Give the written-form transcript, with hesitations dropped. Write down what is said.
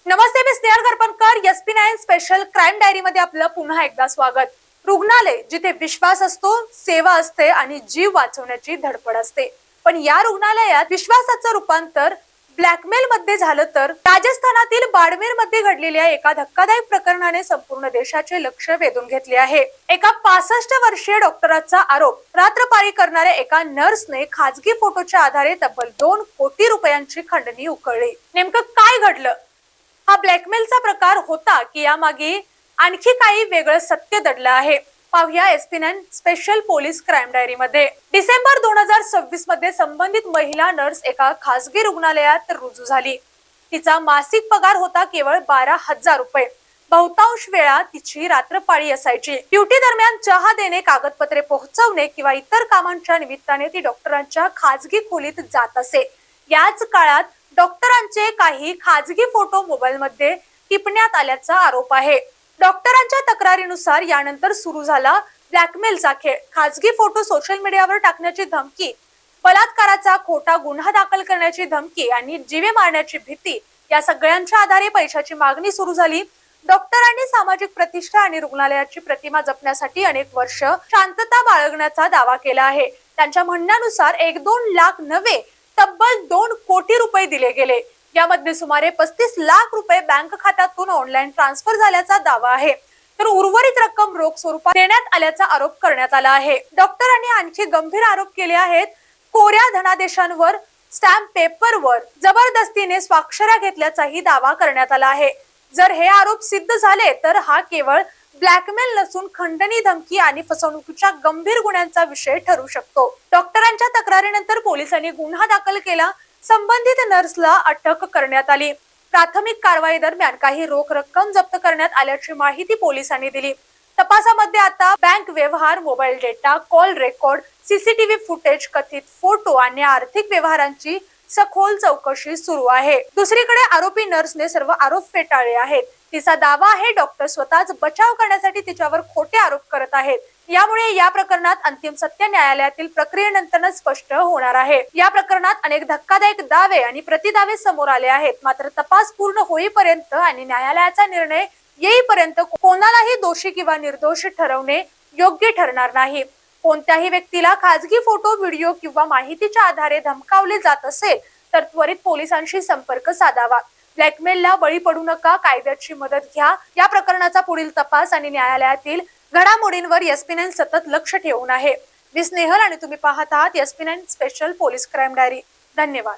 नमस्ते, मी Snehal Karpankar. SP9 special crime diary मध्ये आपलं पुन्हा एकदा स्वागत. रुग्णालय जिथे विश्वास असतो, सेवा असते आणि जीव वाचवण्याची धडपड असते, पण या रुग्णालयात विश्वासाचं रूपांतर ब्लॅकमेल मध्ये झालं तर राजस्थानातील बाडमेर मध्ये घडलेल्या एका धक्कादायक प्रकरणाने संपूर्ण देशाचे लक्ष वेधून घेतले आहे. एका 65 वर्षीय डॉक्टराचा आरोप, रात्रपाळी करणाऱ्या एका नर्सने खाजगी फोटोच्या आधारे तब्बल 2 कोटी रुपयांची खंडणी उकळली. नेमकं काय घडलं? हा ब्लॅकमेलचा प्रकार होता की यामागे आणखी काही वेगळं सत्य दडलं आहे? पाहूया SP9 special police crime diary मध्ये. डिसेंबर 2026 मध्ये संबंधित महिला नर्स एका खासगी रुग्णालयात रुजू झाली. तिचा मासिक पगार होता केवळ 12,000 रुपये. बहुतांश वेळा तिची रात्रपाळी असायची. ड्युटी दरम्यान चहा देणे, कागदपत्रे पोहोचवणे किंवा इतर कामांच्या निमित्ताने ती डॉक्टरांच्या खाजगी खोलीत जात असे. याच काळात डॉक्टरांचे काही खाजगी फोटो मोबाईल मध्ये टिपण्यात आल्याचा आरोप आहे. डॉक्टरांच्या तक्रारीनुसार यानंतर सुरू झाला ब्लॅकमेलचा खेळ. खाजगी फोटो सोशल मीडियावर टाकण्याची धमकी, बलात्काराचा खोटा गुन्हा दाखल करण्याची धमकी आणि जीवे मारण्याची भीती, या सगळ्यांच्या आधारे पैशाची मागणी सुरू झाली. डॉक्टरांनी सामाजिक प्रतिष्ठा आणि रुग्णालयाची प्रतिमा जपण्यासाठी अनेक वर्ष शांतता बाळगण्याचा दावा केला आहे. त्यांच्या म्हणण्यानुसार 1-2 लाख नव्हे, तब्बल 2 कोटी रुपये दिले गेले. यामध्ये सुमारे 35 लाख रुपये बँक खात्यातून ऑनलाईन ट्रान्सफर झाल्याचा दावा आहे, तर उर्वरित रक्कम रोख स्वरूपात देण्यात आल्याचा आरोप करण्यात आला आहे. डॉक्टरांनी आणखी गंभीर आरोप केले आहेत. कोऱ्या धनादेशांवर, स्टॅम्प पेपरवर जबरदस्तीने स्वाक्षऱ्या घेतल्याचाही दावा करण्यात आला आहे. जर हे आरोप सिद्ध झाले तर हा केवळ ब्लॅकमेल नसून खंडणी, धमकी आणि फसवणुकीच्या गंभीर गुन्ह्यांचा विषय ठरू शकतो. डॉक्टरांच्या तक्रारीनंतर पोलिसांनी गुन्हा दाखल केला. संबंधित नर्सला अटक करण्यात आली. प्राथमिक कारवाई दरम्यान काही रोख रक्कम जप्त करण्यात आल्याची माहिती पोलिसांनी दिली. तपासामध्ये आता बँक व्यवहार, mobile data, call record, CCTV footage, कथित फोटो आणि आर्थिक व्यवहारांची सखोल चौकशी सुरू आहे. दुसरीकडे आरोपी नर्सने सर्व आरोप फेटाळले आहेत. तिचा दावा आहे डॉक्टर स्वतःच बचाव करण्यासाठी तिच्यावर खोटे आरोप करत आहेत. यामुळे या प्रकरणात अंतिम सत्य न्यायालयातील प्रक्रियेनंतरच स्पष्ट होणार आहे. या प्रकरणात अनेक धक्कादायक दावे आणि प्रतिदावे समोर आले आहेत. मात्र तपास पूर्ण होईपर्यंत आणि न्यायालयाचा निर्णय येईपर्यंत कोणालाही दोषी किंवा निर्दोष ठरवणे योग्य ठरणार नाही. कोणत्याही व्यक्तीला खाजगी फोटो, व्हिडिओ किंवा माहितीच्या आधारे धमकावले जात असेल तर त्वरित पोलिसांशी संपर्क साधावा. ब्लॅकमेलला बळी पडू नका, कायद्याची मदत घ्या. या प्रकरणाचा पुढील तपास आणि न्यायालयातील घडामोडींवर SP9 सतत लक्ष ठेवून आहे. मी स्नेहल आणि तुम्ही पाहत आहात SP9 special police crime diary. धन्यवाद.